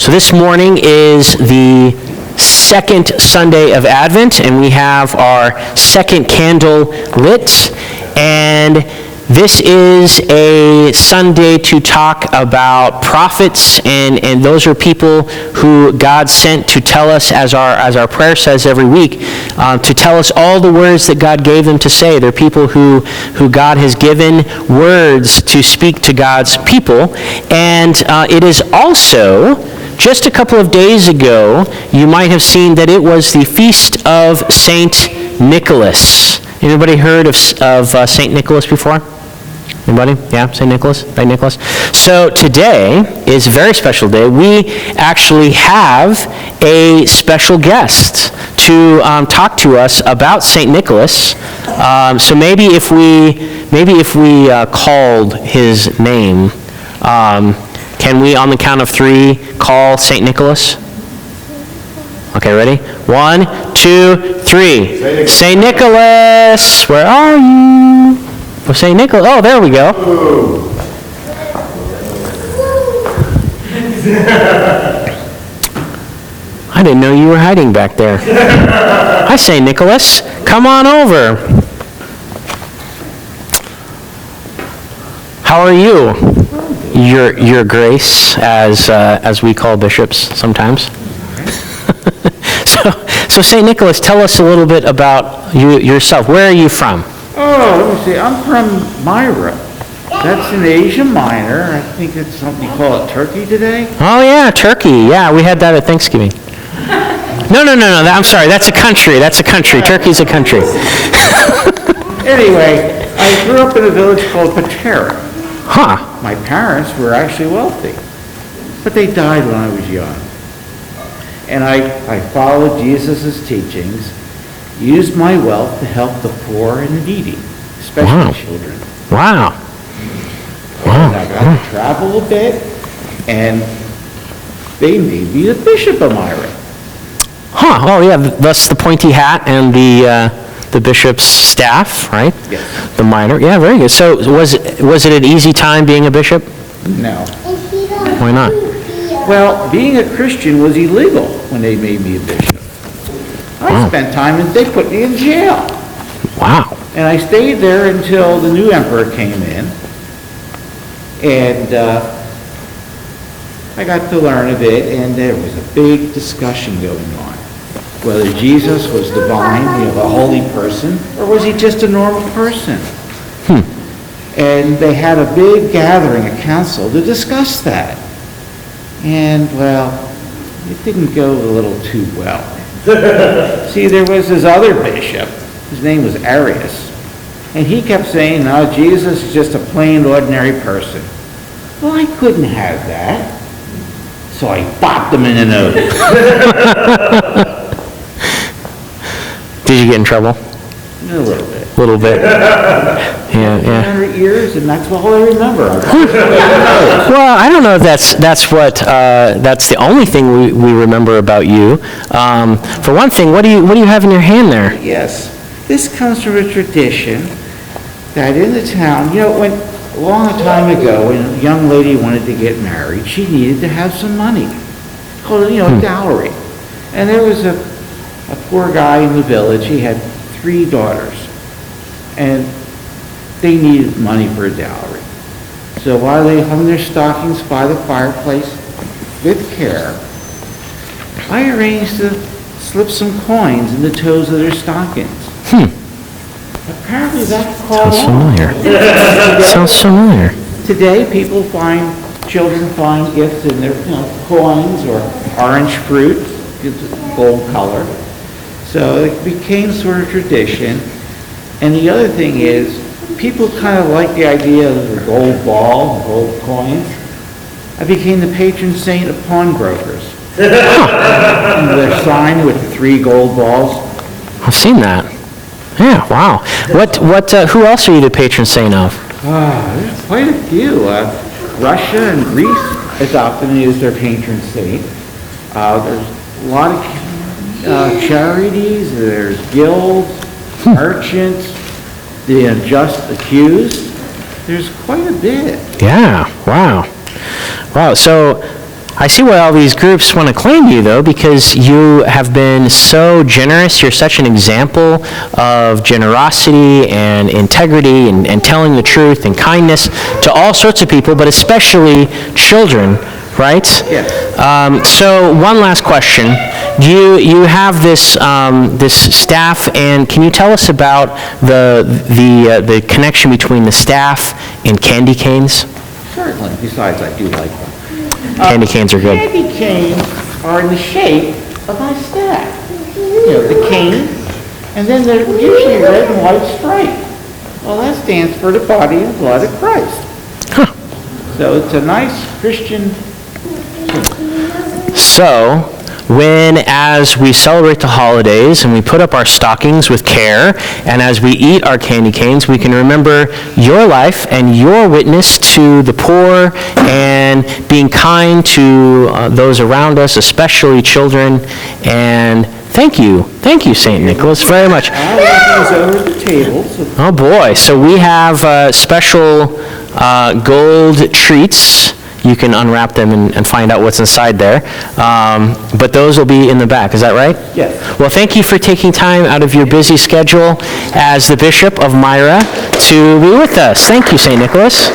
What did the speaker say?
So this morning is the second Sunday of Advent, and we have our second candle lit. And this is a Sunday to talk about prophets, and those are people who God sent to tell us, as our prayer says every week, to tell us all the words that God gave them to say. They're people who God has given words to speak to God's people. And it is also, just a couple of days ago, you might have seen that it was the feast of Saint Nicholas. Anybody heard of Saint Nicholas before? Anybody? Yeah, St. Nicholas? St. Nicholas? So today is a very special day. We actually have a special guest to talk to us about St. Nicholas. So maybe if we called his name, can we, on the count of 3, call St. Nicholas? Okay, ready? 1, 2, 3. St. Nicholas, where are you? Oh, St. Nicholas. Oh, there we go. I didn't know you were hiding back there. Hi, St. Nicholas. Come on over. How are you? Your Grace, as we call bishops sometimes. So St. Nicholas, tell us a little bit about yourself. Where are you from? Oh, let me see. I'm from Myra. That's in Asia Minor. I think it's something you call it Turkey today. Oh, yeah, Turkey. Yeah, we had that at Thanksgiving. No. I'm sorry. That's a country. Turkey's a country. Anyway, I grew up in a village called Patera. Huh. My parents were actually wealthy, but they died when I was young. And I followed Jesus' teachings, used my wealth to help the poor and the needy, especially children. Wow. And I got to travel a bit, and they made me the Bishop of Myra. Huh. Oh, yeah. Thus the pointy hat and the bishop's staff, right? Yes. The minor. Yeah, very good. So was it an easy time being a bishop? No. Why not? Well, being a Christian was illegal when they made me a bishop. I spent time, and they put me in jail. Wow. And I stayed there until the new emperor came in. And I got to learn a bit, and there was a big discussion going on. Whether Jesus was divine, a holy person, or was he just a normal person? And they had a big gathering, a council, to discuss that. And, well, it didn't go a little too well. See, there was this other bishop, his name was Arius, and he kept saying, no, Jesus is just a plain, ordinary person. Well, I couldn't have that, so I bopped him in the nose. Did you get in trouble? A little bit. A little bit. Yeah. 100 years, and that's all I remember. Well, I don't know if that's the only thing we remember about you. For one thing, what do you have in your hand there? Yes, this comes from a tradition that in the town, when a long time ago, when a young lady wanted to get married, she needed to have some money, called dowry. And there was a poor guy in the village. He had 3 daughters, and they needed money for a dowry. So while they hung their stockings by the fireplace with care, I arranged to slip some coins in the toes of their stockings. Apparently that caught on. Sounds familiar. Today, children find gifts in their coins or orange fruit, gives it gold color. So it became sort of tradition. And the other thing is, people kind of like the idea of the gold ball, gold coins. I became the patron saint of pawnbrokers. And their sign with the 3 gold balls. I've seen that. Yeah, wow. Who else are you the patron saint of? There's quite a few. Russia and Greece adopted me as their patron saint. There's a lot of charities, there's guilds, merchants, the unjust accused. There's quite a bit. Yeah, wow. So I see why all these groups want to claim you, though, because you have been so generous. You're such an example of generosity and integrity and telling the truth and kindness to all sorts of people, but especially children, right? Yes. So one last question. You have this staff, and can you tell us about the connection between the staff and candy canes? Certainly, besides I do like them. Candy canes are good. Candy canes are in the shape of my staff. The cane, and then they're usually red and white striped. Well, that stands for the body and blood of Christ. Huh. So it's a nice Christian. So, as we celebrate the holidays and we put up our stockings with care, and as we eat our candy canes, we can remember your life and your witness to the poor and being kind to those around us, especially children. And thank you, St. Nicholas, very much. I'll leave these over the table. Oh boy, so we have special gold treats. You can unwrap them and find out what's inside there. But those will be in the back, is that right? Yes. Well, thank you for taking time out of your busy schedule as the Bishop of Myra to be with us. Thank you, St. Nicholas.